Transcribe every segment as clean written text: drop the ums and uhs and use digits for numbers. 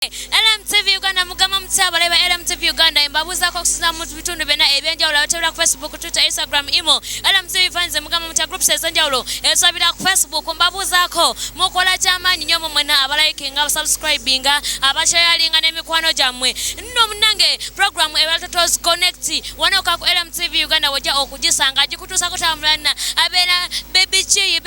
LMTV Uganda mugama mtsaba leba LMTV Uganda imbabuza ko kusiza mu bitundu bena ebyenjawulo abatebera ku Facebook, Twitter, Instagram, Imo. LMTV fans mugama mutya groups ezanjawulo esabira ku Facebook mbabuza ko mukola chamanyi nyomo mwena abalikinga abasubscribinga abasharinga n'emikwano jammwe nno munange program ebalatotos connect wanoka ku LMTV Uganda wajja okugisanga gikutusa ko tamulana abera baby chi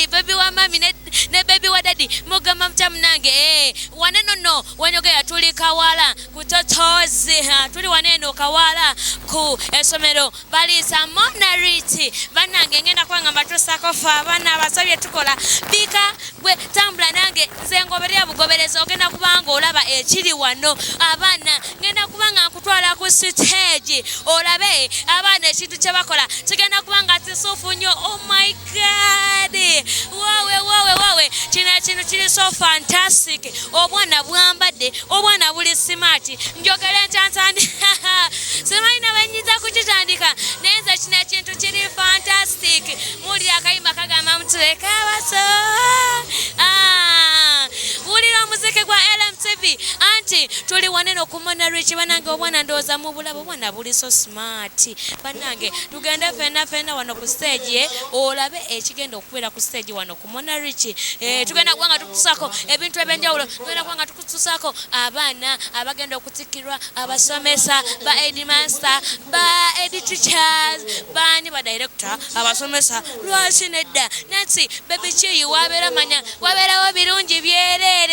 baby wa mami ne baby wa daddy mugama mutya munange waneno no wanyogeya tuli kawala kutotozi tuli waneno kawala ku esomero balisa monrich banange ngenda kwanga matusa ko fa bana basabye tukola bika gwe tambula nange nze ngoberya bugobereza ogenda kubanga olaba ekiri wano abaana ngenda kubanga nkutwala ku stage olabe abaana ekintu kye bakola kigenda kubanga tisufu nnyo. Oh my god, wawe kino kiri so fantastic. Obwana bwambadde obwana buli smart njogere ntantandi simanyi nabanyiza kukitandika nenza kino kintu kiri fantastic. Muli akayimba kagamba mutuleka abaso wulira omuziki gwa LMTV anti tuli waneno ku monrich banange obwana ndooza mu bulabo obwana buli so smart banange tugenda fena wano ku stage olabe ekigenda okubeera ku stage wano ku monrich tugenda kubanga tukusako ebintu ebyenjawulo tugenda kubanga tukusako abaana abagenda okutikirwa abasomesa ba headmaster ba teachers bani ba director abasomesa lwaki nedda nansi baby chi wabeera manya wabeerawo birungi byerere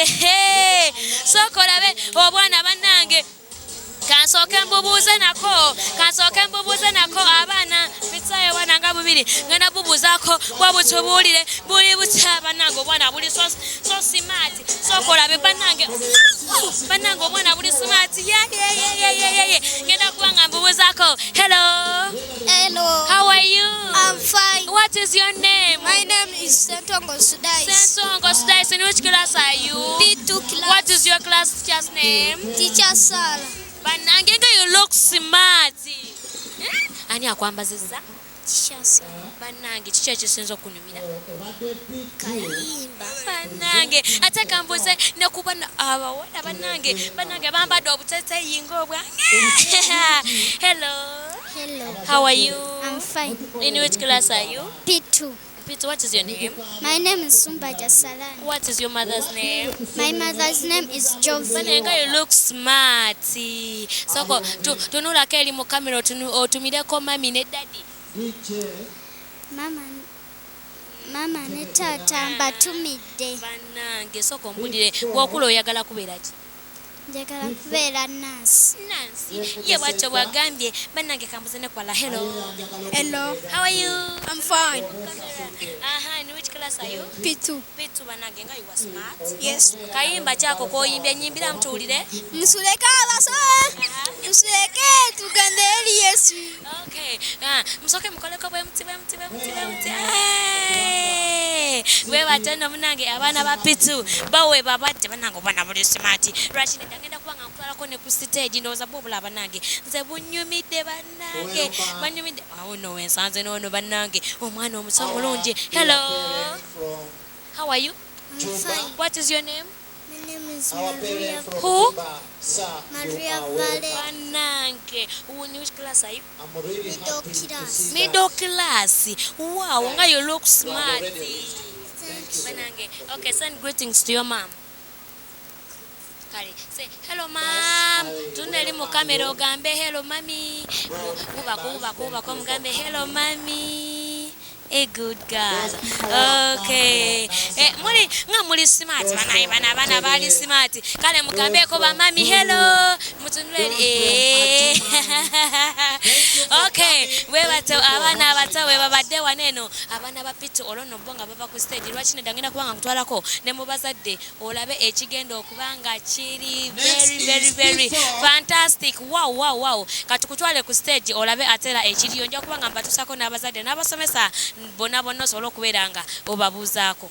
sokolabe obwana banange kansoke mbubuze nako abaana bitsaye wananga bubiri ngena bubuzako bwabutubulire buli butaba nango bwana buli so smart sokolabe banange bwana buli smart ngenda kubanga mbubuzako. Hello, how are you? I'm fine. What is your name? My name is Sentongo Sudais. In which class are you? P2 class. What is your class teacher's name? Teacher Sarah. Banangenga, you look smart. Ani akwambaziza? Teacher Sarah. Banange chicha chisenzo kunyumira. Kayimba. Banange ataka mbuze nekubana abawona banange bambadde obutete yingo bwange. Hello. How are you? I'm fine. In which class are you? P2. Peter, what is your name? My name is Sumbaja Salan. What is your mother's name? My mother's name is Jovi. Banenga, you look smart. Soko tunula keli mu camera otumireko mami ne daddy. Mama ne tata mbatumidde. Banange soko mbulire bw'okula oyagala kubeera ki? Njagala kubeera Nancy. Ye bwatyo bwagambye banange kambuze ne kwala. Hello. How are you? I'm fine. In which class are you? P2. P2 banange nga you are smart. Yes. Kayimba kyako koyimbye nyimbira mtuulire. Musuleka abaso. Musuleke tugende eri Yesu. Okay. Musoke mukoleko bwe muti. We batenda munange abaana ba P2 bawe babadde banange bana buli smart. Rashid ngenda kubanga nkutwalako ne ku stage ndowooza bwobula banange nze bunyumidde banange banyumidde awo no wensanze nono banange omwana omusa mulungi. Hello, how are you? I'm fine. What is your name? My name is Maria. Who? Maria Vale. Banange, in which class are you? Middle class. Middle class. Wow, nga you look smart. Banange. Okay, send greetings to your mom. Say hello mom. Tuneli mu camera ogambe hello mami. Ubako mugambe hello mami. A good girl. Okay. Muli smart bana bali smart. Kale mugambe ko ba mami hello. Mutunuleli. Okay. We bato abana abato we babadde waneno. Abana ba P2 olono bonga baba ku stage. Lwaki nedangenda kubanga kutwalako ne mubazadde olabe ekigendo okubanga kiri very fantastic. Wow. Katukutwale ku stage olabe atera ekiriyo nja kubanga mbatusako n'abazadde n'abasomesa bonna osobola okubeeranga obabuuzaako.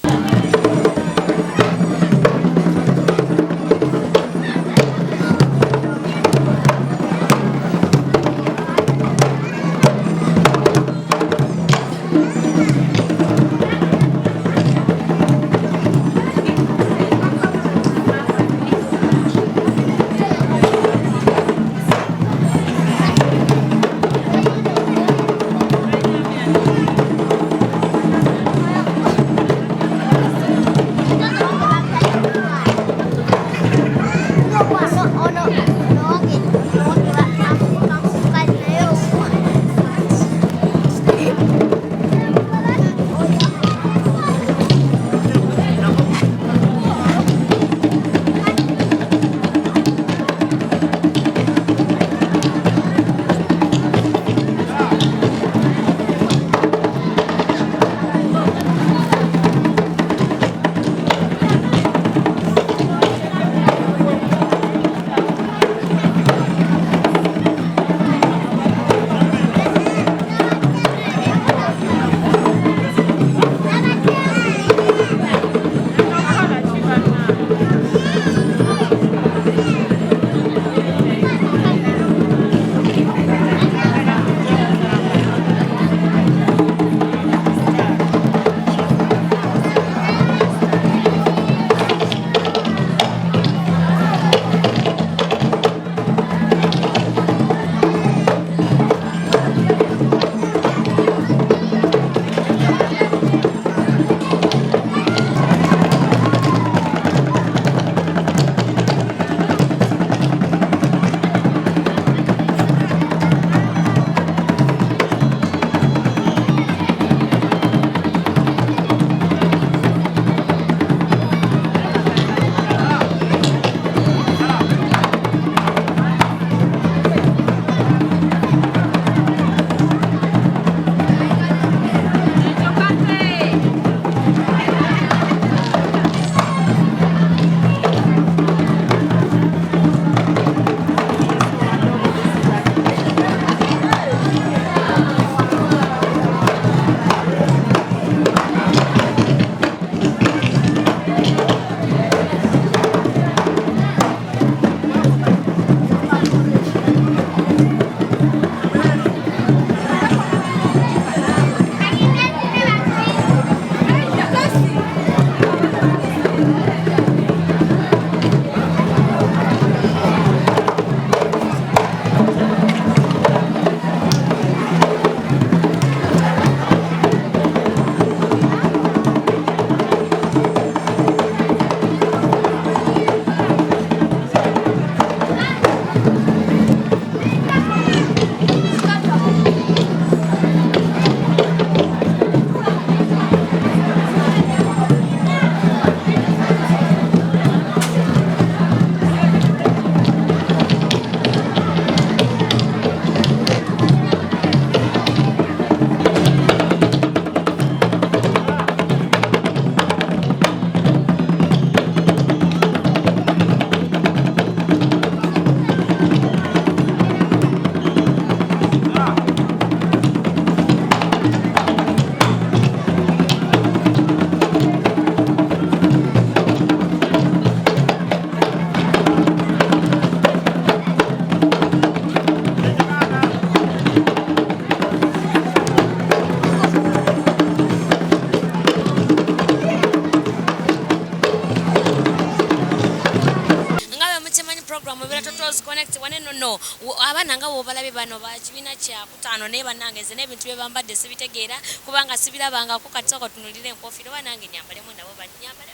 program ebera totos connect waneno no abaana nga bobalabe bano ba kibina kya kutano ne banange ze nebintu bebambadde sibitegeera kubanga sibirabangako kati soko tunulire enkofiro banange nyambalemu nabo banyambale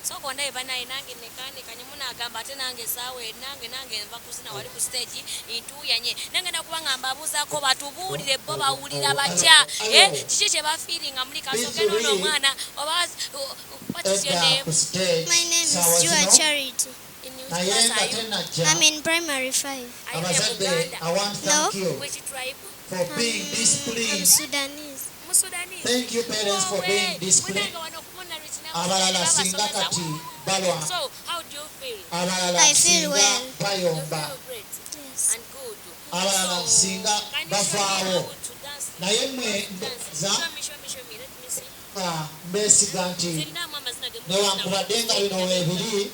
soko ndaye banaye nange nekane kanyumuna agamba ate nange sawe nange nva kuzina wali ku stage intuyanye nange nakubanga mbabuzaako batubuulire bo bawulira batya kiki kye bafiiringa muli kasoke nono omwana oba what is your name? My name is Jua Charity. In which class are you? I'm in primary 5. Are you from Abazadde, Uganda? I want to thank you Which tribe? for being I'm disciplined. Sudanese. Sudanese. Thank you parents for being disciplined. Abalala singa kati balwa. So, how do you feel? Abalala I feel singa well. You bayomba. feel great Yes. and good. Abalala singa Can you show me how bafaawo. to dance? Naye mwe Dance. za Show me. Let me see. mbesiga nti Zirina mama zinage newankubadde nga bino weebiri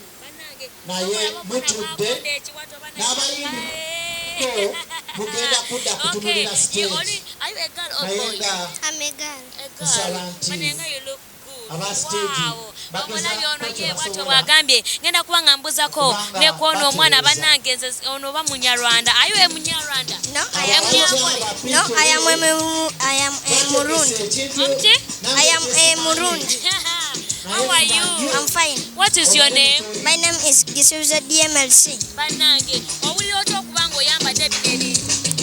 naye mutudde n'abayimbi mugenda kudda kutunulira stage Are you a girl or naye boy? nga I'm a girl. nsaba nti Manenga you look good. aba stage Omulabi ono ye bwatyo bwagambye ngenda kuba nga mbuzako ne kwono omwana bannange nze ono ba Munyarwanda. Are you a Munyarwanda? No, I am a Murundi. Mti? I am a Murundi. How are you? I'm fine. What is your name? My name is Gisubizo DMLC. Bannange owulira otya okuba ng'oyambadde ebineri?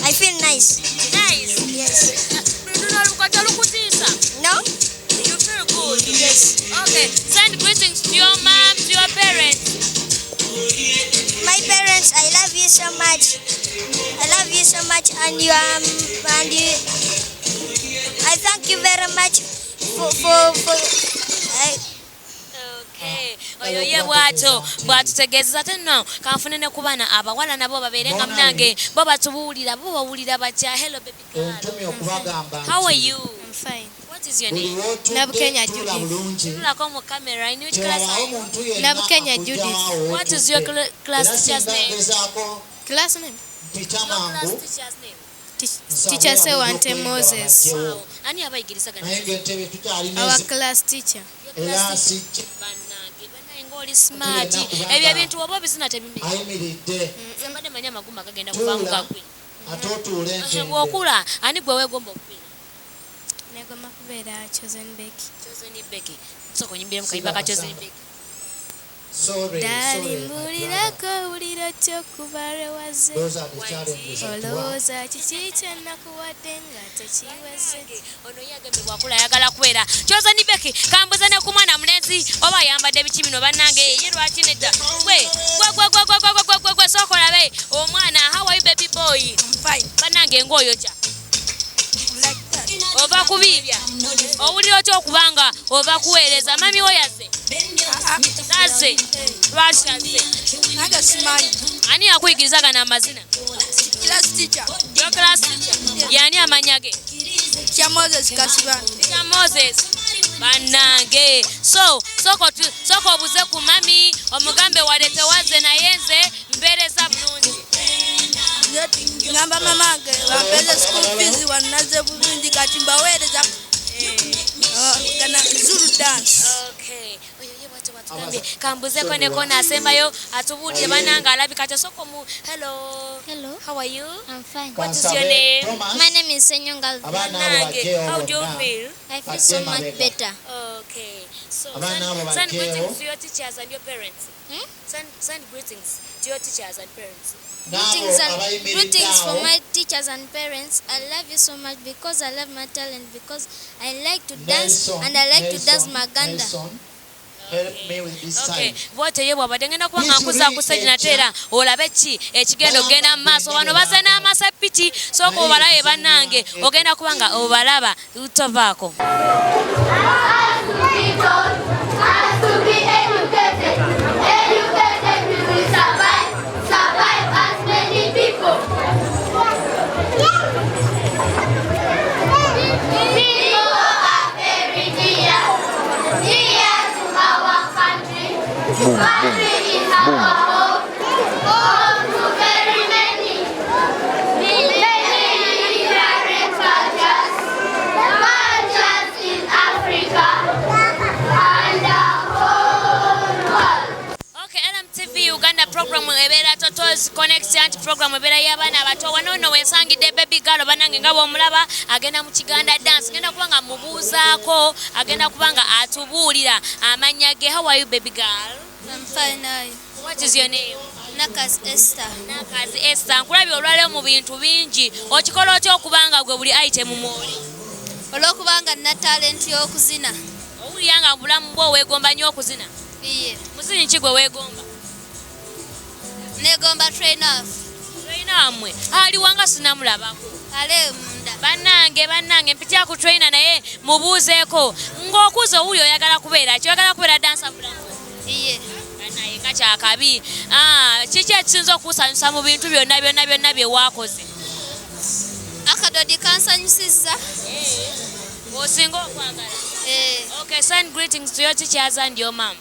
I feel nice. Nice. Yes. Luno olukwata lukutiisa. No? You feel good? Yes. Okay. Send greetings to your mom, to your parents. My parents, I love you so much. I love you so much, and I thank you very much for Okay. Oyo ye bwato bwatutegeezeza ate nno kanfune ne ku baana abawala nabo babeere nga munange bo batubuulira bo bawulira batya. Hello baby girl. ontumye okubagamba How are you? I'm fine. What is your buli name? Nabukenya wotudde tula Judith. bulungi Tulako mu camera. In which class are tewabaawo you? muntu yenna Nabukenya Judith. akugyawo What is your wotudde. class Era teacher's singa name? ngezaako Class name? mpita Your class mangu teacher's name? Teacher Sewante Moses. Wow. Ani abayigirizaga naye ng'entebe tukyalina Our class teacher. era sijja bannange ng'oli smart. Ebyo ebintu oba obizina tebimenya. ayimiridde Nze mbadde manyi amagumba gagenda kuvaamu tuula gagwe. ate otuule entende Bw'okula ani gwe weegomba okubeera? Negoma kubeera Chosen Becky. Chosen Becky. Nsooka onyimbiremu kayimba ka Chosen Becky. sorry Dalimbulirako wulira ky'okuba lwewaze. those are the challenges that we have. Olowooza kiki kyennakuwadde nga tekiweze. Ono ye agambye bw'akula ayagala kubeera Chosen Becky. Kambuza ne ku mwana mulenzi oba ayambadde biki bino bannange ye lwaki nedda gwe sooka olabe omwana. How are you baby boy? Fine. Bannange ng'oyo kya Like that. ova kubiibya owulira otya okubanga ova kuweereza mami wo yazze azze lwaki azze Naga simanyi. ani yakuyigiriza gano amazina? Class teacher. Your class teacher yani amanya ge? Kya Moses Kasibani. Kya Moses. Bannange sooka obuze ku mami omugambe wadde tewazze naye nze mpeereza bulungi. Ngamba mamange bampeeze school fees wannaze bulungi kati mbaweereza gana Zulu dance. Okay. Oyo ye bwatyo batugambye kambuzeko ne kona asembayo atubuulire bannange alabika tesoko mu. Hello. Hello. How are you? I'm fine. What is your name? Thomas, My name is Senyonga. abaana abo Bannange, bajeewo how do you bonna. feel? I feel so much better. Okay. So Abaana abo send bajeewo. greetings to your teachers and your parents. Hmm? Send greetings to your teachers and parents. N'abo abayimiridde Greetings for awo my teachers and parents. I love you so much because I love my talent, because I like to dance Nelson, and I like to dance Nelson, maganda. Nelson, help me with this Okay. side. Bw'otyo ye bw'abadde ngenda kuba nga nkuza ku stage nate era olabe ki ekigenda okgenda mu maaso bano bazze n'amasapiti sooka obalabe bannange ogenda kuba nga obalaba tovaako. Uganda program ebeera Totos Connect anti program ebeera y'abaana abato wano nno wensangidde baby girl bannange nga bw'omulaba agenda mu Kiganda dance ngenda kubanga mubuuzaako agenda kubanga atubuulira amannya ge. How are you baby girl? I'm fine. What is your name? Nakas Esther. Nakas Esther. Nkulabye olwaleero mu bintu bingi okikola otya okubanga gwe buli item mw'oli? Olw'okubanga nina talent y'okuzina. Owulira nga mu bulamu bwo weegomba nnyo okuzina? Iye. Muzinyi ki gwe weegomba? Neegomba trainer. Trainer wammwe aliwanga sinamulabako. Ale munda. Bannange mpitya ku trainer naye mubuuzeeko ng'okuze owuli oyagala kubeera ki? Oyagala kubeera dansa bulamu? Iye. Naye nga kyakabi. Kiki ekisinza okusanyusa mu bintu byonna bye waakoze? Akadodi kansanyusizza. Osinga okwagala? Okay, send greetings to your teachers and your mom.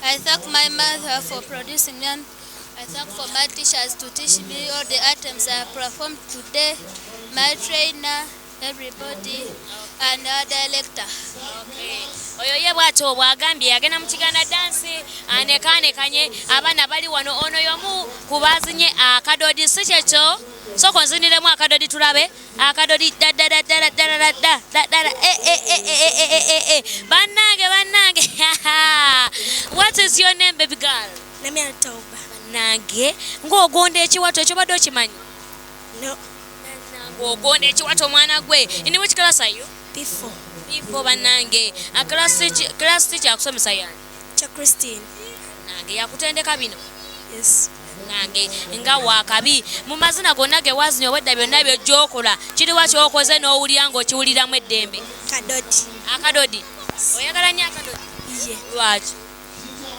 I thank my mother for producing me, and I thank for my teachers to teach me all the items I performed today, my trainer, everybody, and our director. Okay. Oyo ye bw'atyo bw'agambye yagenda mu Kiganda dance anekaanekanye abaana bali wano ono y'omu ku baazinye akadodi si kyekyo soko nziniremu akadodi tulabe akadodi bannange what is your name baby girl? Namya Tauba. Bannange ng'ogonda ekiwato ekyo badde okimanyi? No. Ng'ogonda ekiwato omwana gwe. In which class are you? P4. P4 bannange. Class teacher akusomesa yani? Cha Christine. Nange yakutendeka bino? Yes. Nange nga wakabi mu mazina gonna ge wazinyo wedda byonna by'ojjookola kiriwa ky'okoze n'owulira ng'okiwuliramu eddembe? Kadodi. Akadodi? Oyagala nnyo akadodi? Iye. Lwaki?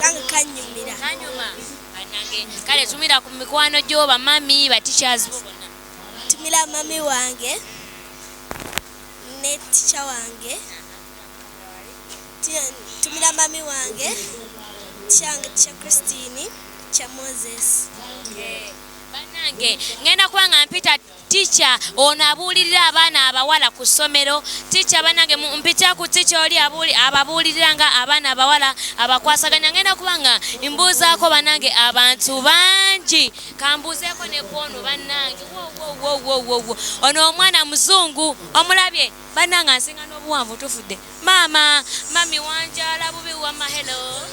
Banga kanyumira. Kanyuma? Bannange kale tumira ku mikwano gyo bamami ba teachers bo bonna. Tumira mami wange ne teacher wange. Tumira mami wange teacher Christine, teacher Moses. Okay. Bannange ngenda kubanga mpita teacher ono abuulirira abaana abawala ku ssomero. Teacher bannange mpita ku teacher oli ababuulirira nga abaana abawala abakwasaganya. Ngenda kubanga mbuuzaako bannange abantu bangi kambuuzeeko ne bwono bannange. Wo. Ono omwana muzungu omulabye bannange asinga n'obuwanvu tufudde. Mami wanjala bubi wama hello.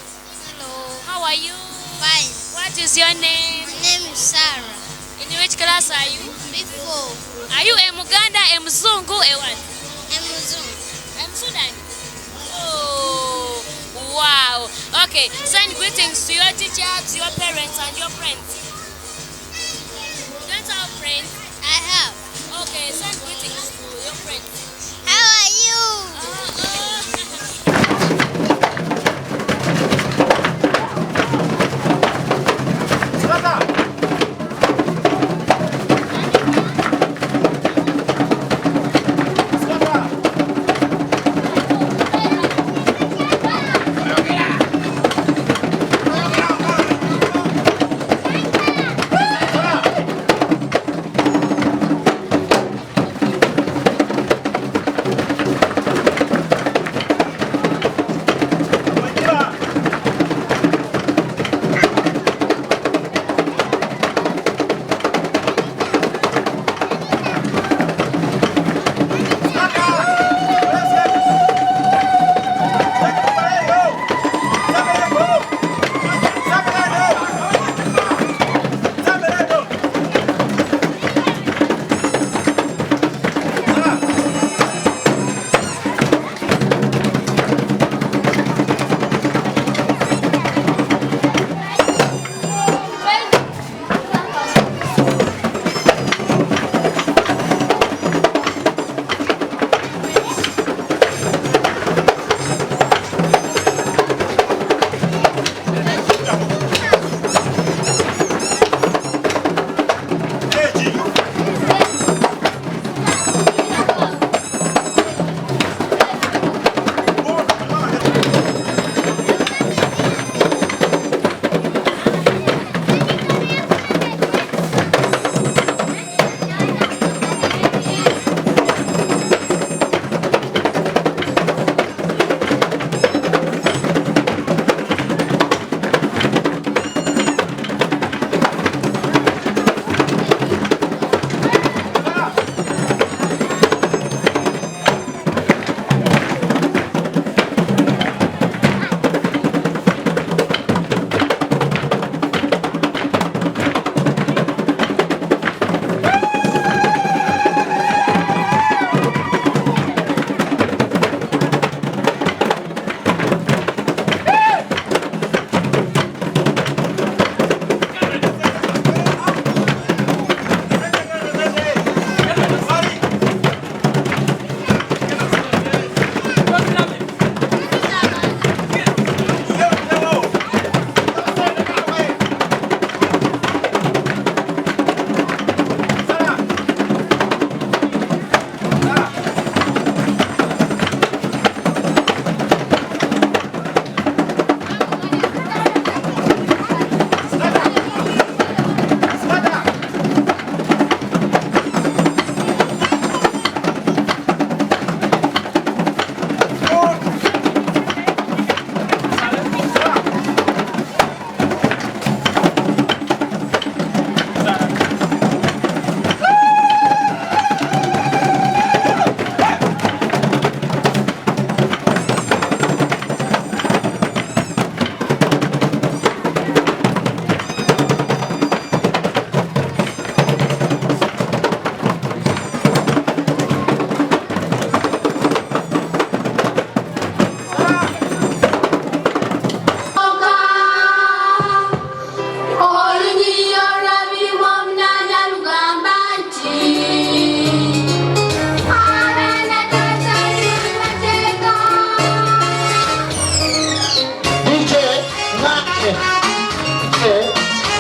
Hello. How are you? Fine. What is your name? My name is Sarah. In which class are you? P4. Are you a Muganda, a Mzungu, a what? I'm Mzungu. I'm Sudan. Oh, wow. Okay, send greetings to your teachers, your parents, and your friends. You don't have friends? I have. Okay, send greetings to your friends. How are you?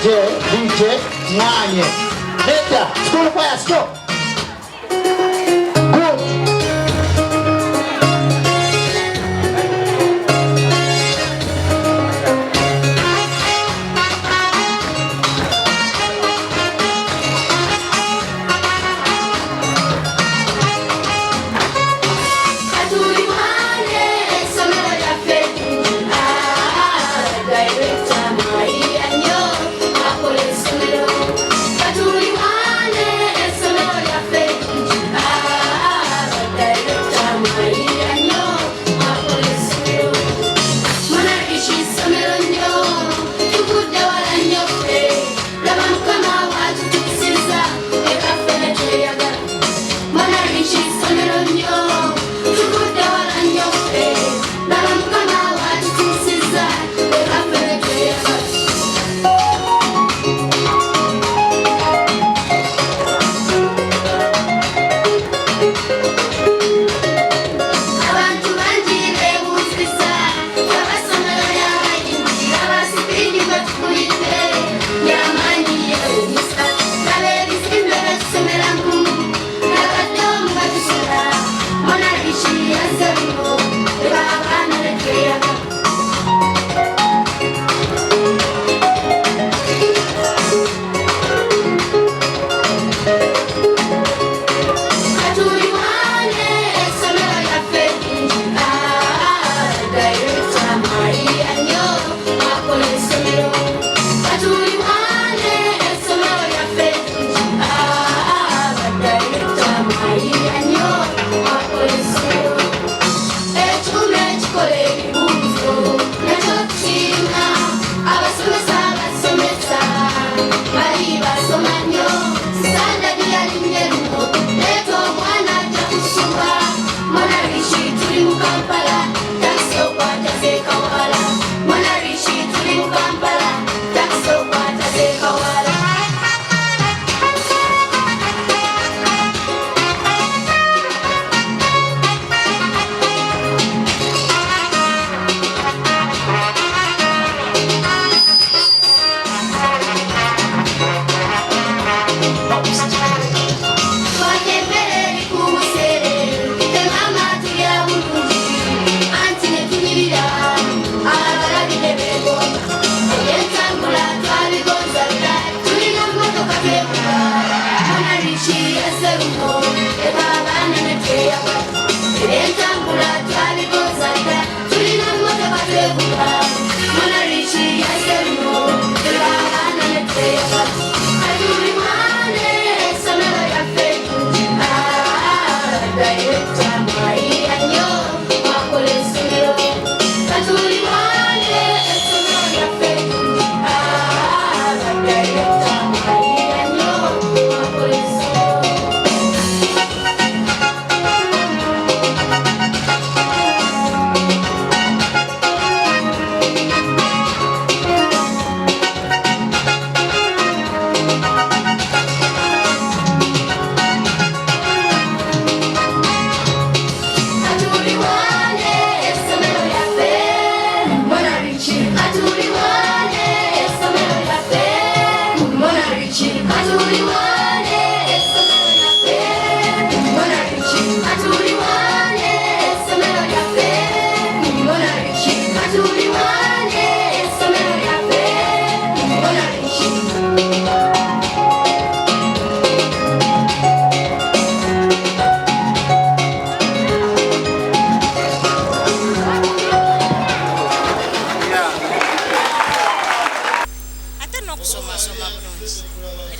DJ mwanye. Neta, school fire, stop. Good.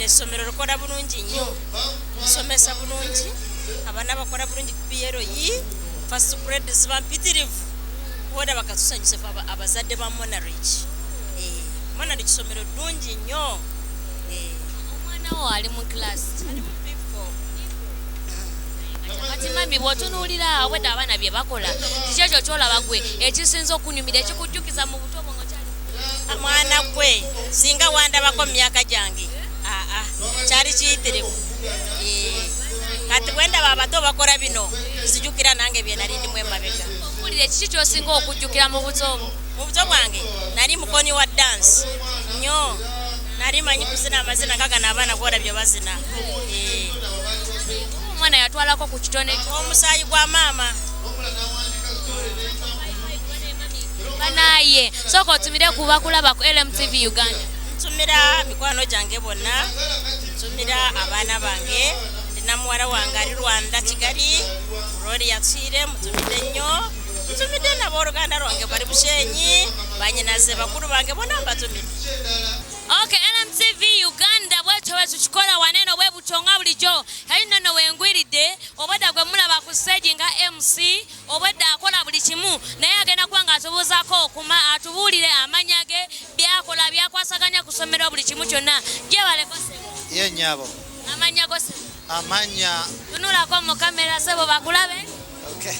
Somero rukoda bulungi nnyo nsomesa bulungi abaana bakola bulungi ku PRO yi first grade zibampitirivu woda bakatusanyuse abazadde ba monrich monrich somero ddungi nnyo omwana wo ali mu class ali mu P4 kati mami bw'otunuulira weda abaana bye bakola kikyo kyolaba gwe ekisinza okunyumira ekikujjukiza mu buto bwo kyali mwana gwe singa wandabako mu myaka gyange kyali kiyitirivu kati wenda babato bakola bino zijukira nange bye nali ndimu emabega mpulire kiki kyosinga okujjukira mu buto bwange nali mukoni wa dance nnyo nali manyi kuzina amazina gagana abaana gwolabye bazina. Omwana yatwalako ku kitone Omusaayi gwa maama. banaye sooka otumire ku bakulaba ku LMTV Uganda. Ntumira mikwano gyange bonna, ntumira abaana bange, ndina muwala wange ali Rwanda Kigali, Rodi yatsire mutumire nnyo, ntumidde n'abooluganda lwange bali Bushenyi, banyinaze bakulu bange bonna mbatumire. Okay, LMTV Uganda bwetyo bwe tukikola waneno bwe butonga bulijjo. Yalina no wengwiridde obwedda gwe mulaba ku stage nga MC obwedda akola buli kimu naye agenda kuba nga atubuuzaako atubuulire amanya ge byakola byakwasaganya ku ssomero buli kimu kyonna. Gyebaleko sebo. Ye nnyabo. Amanya go sebo. Amanya. Tunulako mu kamera sebo bakulabe. Okay.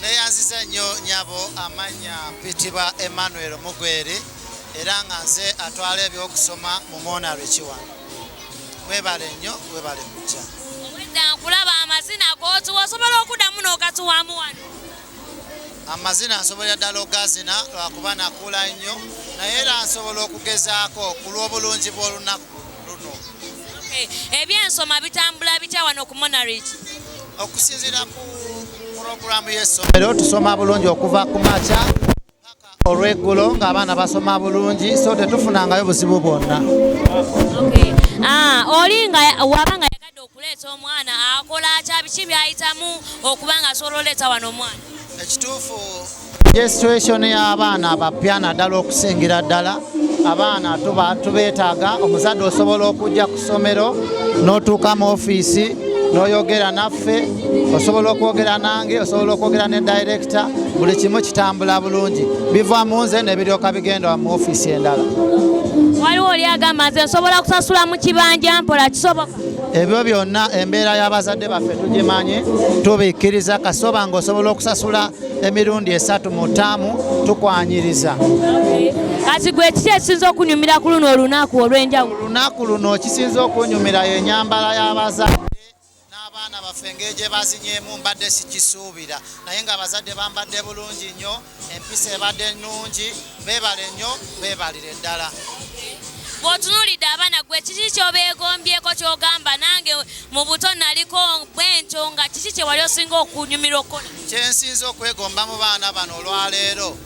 Neyanziza nnyo nnyabo amanya mpitibwa Emmanuel Mugweri. Era nga nze atwala ebyokusoma mu monrich wano. Mwebale nnyo, webale mujja. Obwedda nkulaba amazina g'otuwa osobola okuddamu n'ogatuwaamu wano. Amazina nsobola ddala ogazina lwakuba nakula nnyo naye era nsobola okugezaako ku lw'obulungi bw'olunaku luno. Ebyensoma bitambula bitya wano ku monrich? Okusinziira ku puroguramu y'essomero tusoma bulungi okuva ku makya olw'eggulo ng'abaana basoma bulungi so tetufunangayo buzibu bwonna. Oli nga waba nga yagadde okuleeta omwana akola kya biki byayitamu okuba nga asobola oleeta wano omwana? Ekituufu registration y'abaana abapya naddala okusingira ddala abaana tubeetaaga omuzadde osobola okujja ku ssomero n'otuuka mu ofiisi n'oyogera naffe osobola okwogera nange osobola okwogera ne director buli kimu kitambula bulungi biva mu nze ne biryoka bigenda mu ofiisi endala. Waliwo oli agamba nze nsobola kusasula mu kibanja mpola kisoboka? Ebyo byonna embeera y'abazadde baffe tugimanyi tubikkiriza kasoba ng'osobola okusasula emirundi 3 mu ttaamu tukwanyiriza. Kati gwe kiki ekisinza okunyumira ku luno olunaku olw'enjawulo? Olunaku luno kisinza okunyumira y'ennyambala y'abazadde n'abaana baffe engeri gye bazinyeemu mbadde sikisuubira naye ng'abazadde bambadde bulungi nnyo empisa ebadde nnungi beebale nnyo beebalire ddala. Bw'otunuulidde abaana gwe kiki ky'obeegombyeko ky'ogamba nange mu buto naliko bwentyo nga kiki kye wali osinga okunyumira okukola? Kye nsinza okwegomba mu baana bano olwaleero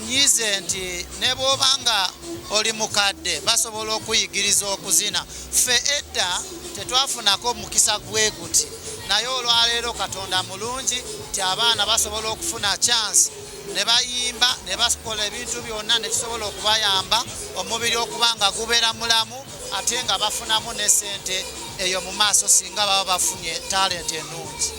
nyize nti ne bw'oba nga oli mukadde basobola okuyigiriza okuzina. Ffe edda tetwafunako mukisa gwe guti naye olwaleero Katonda mulungi nti abaana basobola okufuna chance ne bayimba ne bakola ebintu byonna ne kisobola okubayamba omubiri okuba nga gubeera mulamu ate nga bafunamu ne ssente eyo mu maaso singa baba bafunye talenti ennungi.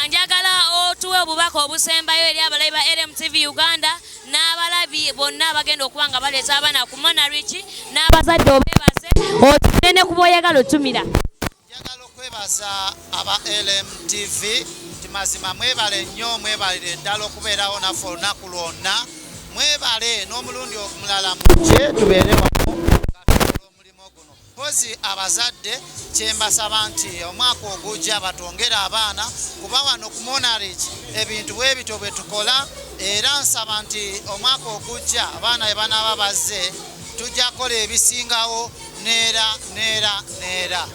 Njagala otuwe obubaka obusembayo eri abalabi ba LMTV Uganda n'abalabi bonna abagenda okuba nga baleeta abaana ku monrich n'abazadde obeebaze otumire ne kuba oyagala otumira. Njagala okwebaza aba LMTV nti mazima mwebale nnyo mwebalire ddala okubeerawo naffe olunaku lwonna mwebale n'omulundi omulala mujje tubeere wamu omulimu guno. Pozi abazadde kyembasaba nti omwaka ogujja batwongere abaana kuba wano ku monrich ebintu bwe bityo bwe tukola era nsaba nti omwaka ogujja abaana bwe banaaba bazze tujja kukola ebisingawo neera.